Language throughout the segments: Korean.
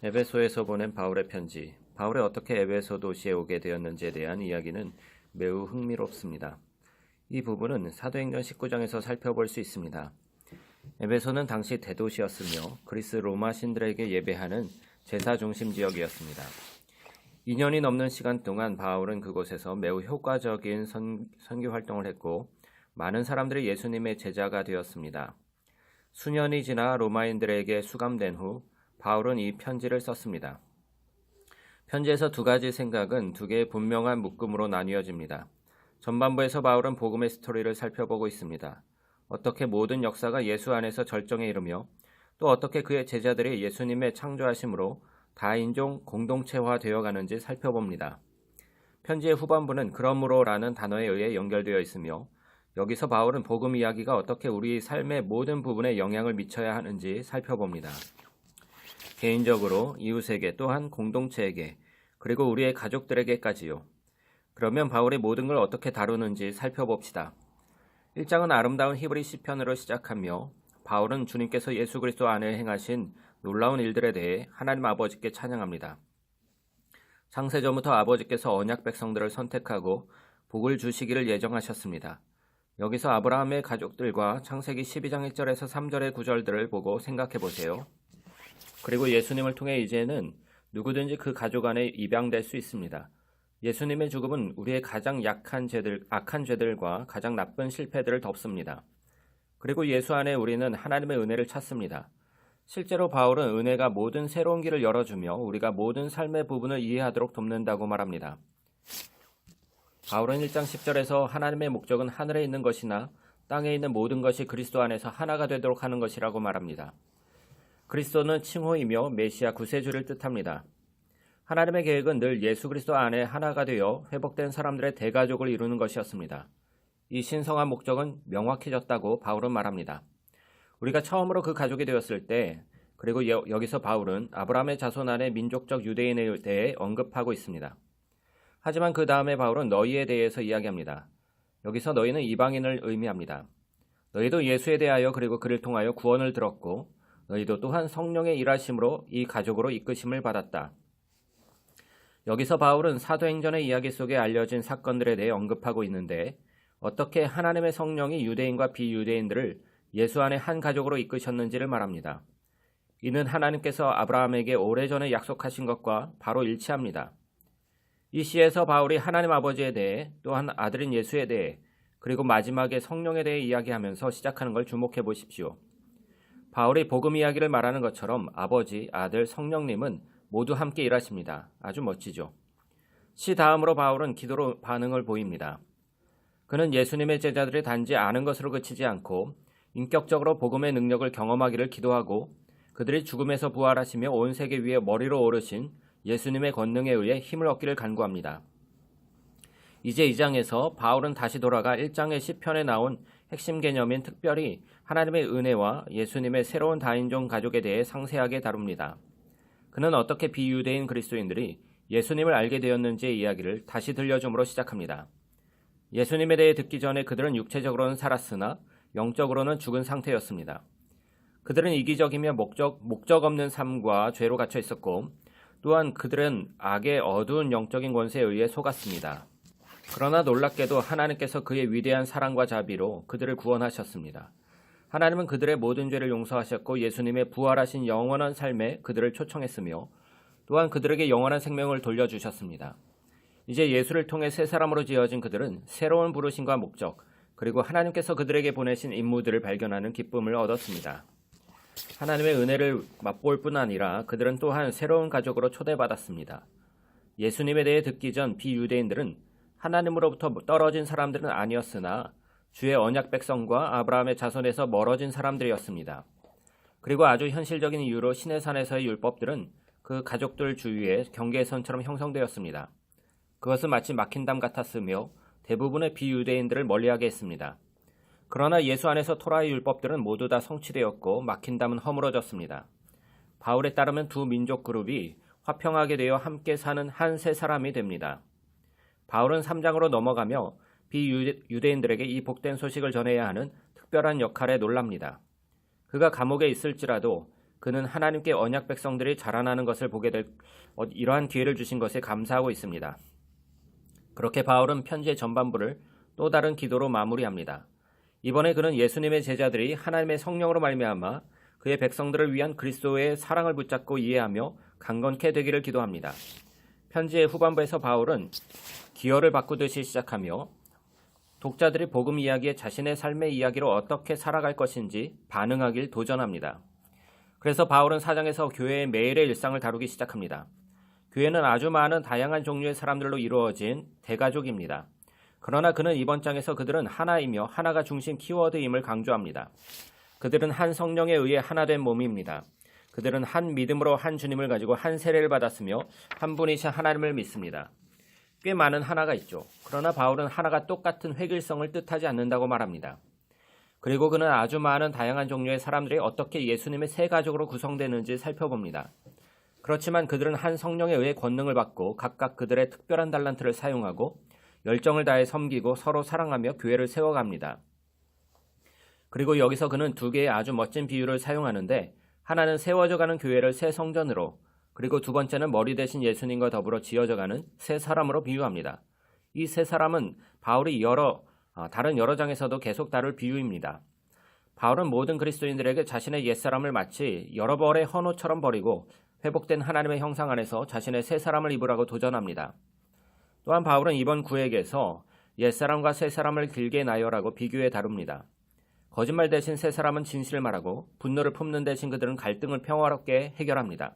에베소에서 보낸 바울의 편지, 바울이 어떻게 에베소 도시에 오게 되었는지에 대한 이야기는 매우 흥미롭습니다. 이 부분은 사도행전 19장에서 살펴볼 수 있습니다. 에베소는 당시 대도시였으며 그리스 로마 신들에게 예배하는 제사 중심 지역이었습니다. 2년이 넘는 시간 동안 바울은 그곳에서 매우 효과적인 선교 활동을 했고 많은 사람들이 예수님의 제자가 되었습니다. 수년이 지나 로마인들에게 수감된 후 바울은 이 편지를 썼습니다. 편지에서 두 가지 생각은 두 개의 분명한 묶음으로 나뉘어집니다. 전반부에서 바울은 복음의 스토리를 살펴보고 있습니다. 어떻게 모든 역사가 예수 안에서 절정에 이르며 또 어떻게 그의 제자들이 예수님의 창조하심으로 다인종 공동체화 되어가는지 살펴봅니다. 편지의 후반부는 그러므로라는 단어에 의해 연결되어 있으며 여기서 바울은 복음 이야기가 어떻게 우리 삶의 모든 부분에 영향을 미쳐야 하는지 살펴봅니다. 개인적으로 이웃에게 또한 공동체에게 그리고 우리의 가족들에게까지요. 그러면 바울이 모든 걸 어떻게 다루는지 살펴봅시다. 1장은 아름다운 히브리 시편으로 시작하며 바울은 주님께서 예수 그리스도 안에 행하신 놀라운 일들에 대해 하나님 아버지께 찬양합니다. 창세전부터 아버지께서 언약 백성들을 선택하고 복을 주시기를 예정하셨습니다. 여기서 아브라함의 가족들과 창세기 12장 1절에서 3절의 구절들을 보고 생각해 보세요. 그리고 예수님을 통해 이제는 누구든지 그 가족 안에 입양될 수 있습니다. 예수님의 죽음은 우리의 가장 악한 죄들과 가장 나쁜 실패들을 덮습니다. 그리고 예수 안에 우리는 하나님의 은혜를 찾습니다. 실제로 바울은 은혜가 모든 새로운 길을 열어주며 우리가 모든 삶의 부분을 이해하도록 돕는다고 말합니다. 바울은 1장 10절에서 하나님의 목적은 하늘에 있는 것이나 땅에 있는 모든 것이 그리스도 안에서 하나가 되도록 하는 것이라고 말합니다. 그리스도는 칭호이며 메시아 구세주를 뜻합니다. 하나님의 계획은 늘 예수 그리스도 안에 하나가 되어 회복된 사람들의 대가족을 이루는 것이었습니다. 이 신성한 목적은 명확해졌다고 바울은 말합니다. 우리가 처음으로 그 가족이 되었을 때, 그리고 여기서 바울은 아브라함의 자손 안에 민족적 유대인에 대해 언급하고 있습니다. 하지만 그 다음에 바울은 너희에 대해서 이야기합니다. 여기서 너희는 이방인을 의미합니다. 너희도 예수에 대하여 그리고 그를 통하여 구원을 들었고 너희도 또한 성령의 일하심으로 이 가족으로 이끄심을 받았다. 여기서 바울은 사도행전의 이야기 속에 알려진 사건들에 대해 언급하고 있는데 어떻게 하나님의 성령이 유대인과 비유대인들을 예수 안에 한 가족으로 이끄셨는지를 말합니다. 이는 하나님께서 아브라함에게 오래전에 약속하신 것과 바로 일치합니다. 이 시에서 바울이 하나님 아버지에 대해 또한 아들인 예수에 대해 그리고 마지막에 성령에 대해 이야기하면서 시작하는 걸 주목해 보십시오. 바울이 복음 이야기를 말하는 것처럼 아버지, 아들, 성령님은 모두 함께 일하십니다. 아주 멋지죠. 시 다음으로 바울은 기도로 반응을 보입니다. 그는 예수님의 제자들이 단지 아는 것으로 그치지 않고 인격적으로 복음의 능력을 경험하기를 기도하고 그들이 죽음에서 부활하시며 온 세계 위에 머리로 오르신 예수님의 권능에 의해 힘을 얻기를 간구합니다. 이제 2장에서 바울은 다시 돌아가 1장의 시편에 나온 핵심 개념인 특별히 하나님의 은혜와 예수님의 새로운 다인종 가족에 대해 상세하게 다룹니다. 그는 어떻게 비유대인 그리스도인들이 예수님을 알게 되었는지의 이야기를 다시 들려줌으로 시작합니다. 예수님에 대해 듣기 전에 그들은 육체적으로는 살았으나 영적으로는 죽은 상태였습니다. 그들은 이기적이며 목적 없는 삶과 죄로 갇혀 있었고 또한 그들은 악의 어두운 영적인 권세에 의해 속았습니다. 그러나 놀랍게도 하나님께서 그의 위대한 사랑과 자비로 그들을 구원하셨습니다. 하나님은 그들의 모든 죄를 용서하셨고 예수님의 부활하신 영원한 삶에 그들을 초청했으며 또한 그들에게 영원한 생명을 돌려주셨습니다. 이제 예수를 통해 새 사람으로 지어진 그들은 새로운 부르심과 목적 그리고 하나님께서 그들에게 보내신 임무들을 발견하는 기쁨을 얻었습니다. 하나님의 은혜를 맛볼 뿐 아니라 그들은 또한 새로운 가족으로 초대받았습니다. 예수님에 대해 듣기 전 비유대인들은 하나님으로부터 떨어진 사람들은 아니었으나 주의 언약 백성과 아브라함의 자손에서 멀어진 사람들이었습니다. 그리고 아주 현실적인 이유로 시내산에서의 율법들은 그 가족들 주위에 경계선처럼 형성되었습니다. 그것은 마치 막힌 담 같았으며 대부분의 비유대인들을 멀리하게 했습니다. 그러나 예수 안에서 토라의 율법들은 모두 다 성취되었고 막힌 담은 허물어졌습니다. 바울에 따르면 두 민족 그룹이 화평하게 되어 함께 사는 한 세 사람이 됩니다. 바울은 3장으로 넘어가며 비유대인들에게 이 복된 소식을 전해야 하는 특별한 역할에 놀랍니다. 그가 감옥에 있을지라도 그는 하나님께 언약 백성들이 자라나는 것을 보게 될 이러한 기회를 주신 것에 감사하고 있습니다. 그렇게 바울은 편지의 전반부를 또 다른 기도로 마무리합니다. 이번에 그는 예수님의 제자들이 하나님의 성령으로 말미암아 그의 백성들을 위한 그리스도의 사랑을 붙잡고 이해하며 강건케 되기를 기도합니다. 편지의 후반부에서 바울은 기여를 바꾸듯이 시작하며 독자들이 복음 이야기에 자신의 삶의 이야기로 어떻게 살아갈 것인지 반응하길 도전합니다. 그래서 바울은 4장에서 교회의 매일의 일상을 다루기 시작합니다. 교회는 아주 많은 다양한 종류의 사람들로 이루어진 대가족입니다. 그러나 그는 이번 장에서 그들은 하나이며 하나가 중심 키워드임을 강조합니다. 그들은 한 성령에 의해 하나 된 몸입니다. 그들은 한 믿음으로 한 주님을 가지고 한 세례를 받았으며 한 분이신 하나님을 믿습니다. 꽤 많은 하나가 있죠. 그러나 바울은 하나가 똑같은 획일성을 뜻하지 않는다고 말합니다. 그리고 그는 아주 많은 다양한 종류의 사람들이 어떻게 예수님의 세 가족으로 구성되는지 살펴봅니다. 그렇지만 그들은 한 성령에 의해 권능을 받고 각각 그들의 특별한 달란트를 사용하고 열정을 다해 섬기고 서로 사랑하며 교회를 세워갑니다. 그리고 여기서 그는 두 개의 아주 멋진 비유를 사용하는데 하나는 세워져가는 교회를 새 성전으로 그리고 두 번째는 머리 대신 예수님과 더불어 지어져가는 새 사람으로 비유합니다. 이 새 사람은 바울이 다른 여러 장에서도 계속 다룰 비유입니다. 바울은 모든 그리스도인들에게 자신의 옛사람을 마치 여러 벌의 헌옷처럼 버리고 회복된 하나님의 형상 안에서 자신의 새 사람을 입으라고 도전합니다. 또한 바울은 이번 구획에서 옛사람과 새사람을 길게 나열하고 비교해 다룹니다. 거짓말 대신 새사람은 진실을 말하고 분노를 품는 대신 그들은 갈등을 평화롭게 해결합니다.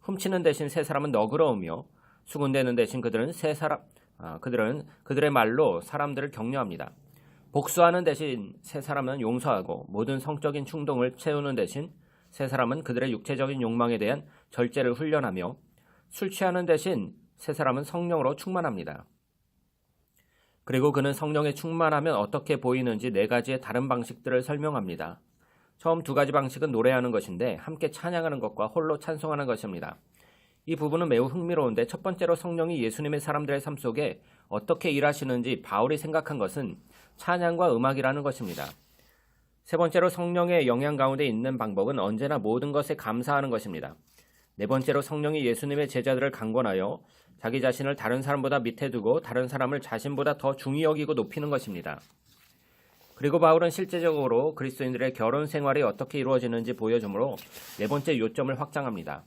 훔치는 대신 새사람은 너그러우며 수군대는 대신 그들은 그들의 말로 사람들을 격려합니다. 복수하는 대신 새사람은 용서하고 모든 성적인 충동을 채우는 대신 새사람은 그들의 육체적인 욕망에 대한 절제를 훈련하며 술 취하는 대신 새사람은 성령으로 충만합니다. 그리고 그는 성령에 충만하면 어떻게 보이는지 네 가지의 다른 방식들을 설명합니다. 처음 두 가지 방식은 노래하는 것인데 함께 찬양하는 것과 홀로 찬송하는 것입니다. 이 부분은 매우 흥미로운데 첫 번째로 성령이 예수님의 사람들의 삶 속에 어떻게 일하시는지 바울이 생각한 것은 찬양과 음악이라는 것입니다. 세 번째로 성령의 영향 가운데 있는 방법은 언제나 모든 것에 감사하는 것입니다. 네 번째로 성령이 예수님의 제자들을 강권하여 자기 자신을 다른 사람보다 밑에 두고 다른 사람을 자신보다 더 중히 여기고 높이는 것입니다. 그리고 바울은 실제적으로 그리스도인들의 결혼 생활이 어떻게 이루어지는지 보여주므로 네 번째 요점을 확장합니다.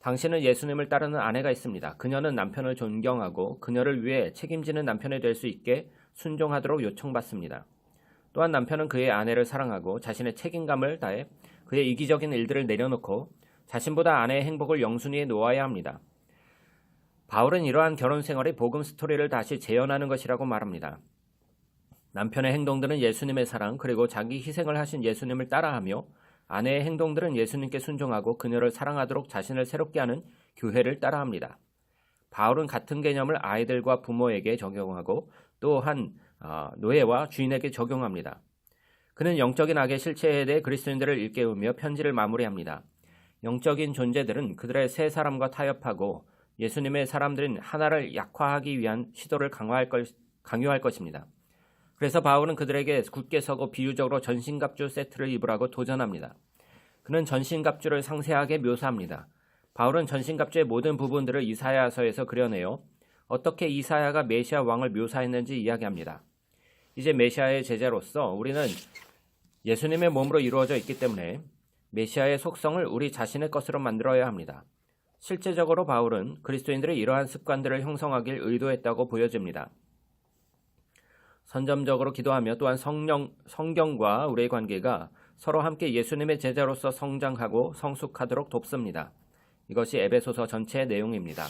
당신은 예수님을 따르는 아내가 있습니다. 그녀는 남편을 존경하고 그녀를 위해 책임지는 남편이 될 수 있게 순종하도록 요청받습니다. 또한 남편은 그의 아내를 사랑하고 자신의 책임감을 다해 그의 이기적인 일들을 내려놓고 자신보다 아내의 행복을 영순위에 놓아야 합니다. 바울은 이러한 결혼 생활이 복음 스토리를 다시 재현하는 것이라고 말합니다. 남편의 행동들은 예수님의 사랑 그리고 자기 희생을 하신 예수님을 따라하며 아내의 행동들은 예수님께 순종하고 그녀를 사랑하도록 자신을 새롭게 하는 교회를 따라합니다. 바울은 같은 개념을 아이들과 부모에게 적용하고 또한 노예와 주인에게 적용합니다. 그는 영적인 악의 실체에 대해 그리스도인들을 일깨우며 편지를 마무리합니다. 영적인 존재들은 그들의 새 사람과 타협하고 예수님의 사람들인 하나를 약화하기 위한 시도를 강요할 것입니다. 그래서 바울은 그들에게 굳게 서고 비유적으로 전신갑주 세트를 입으라고 도전합니다. 그는 전신갑주를 상세하게 묘사합니다. 바울은 전신갑주의 모든 부분들을 이사야서에서 그려내어 어떻게 이사야가 메시아 왕을 묘사했는지 이야기합니다. 이제 메시아의 제자로서 우리는 예수님의 몸으로 이루어져 있기 때문에 메시아의 속성을 우리 자신의 것으로 만들어야 합니다. 실제적으로 바울은 그리스도인들의 이러한 습관들을 형성하길 의도했다고 보여집니다. 선점적으로 기도하며 또한 성경과 우리의 관계가 서로 함께 예수님의 제자로서 성장하고 성숙하도록 돕습니다. 이것이 에베소서 전체의 내용입니다.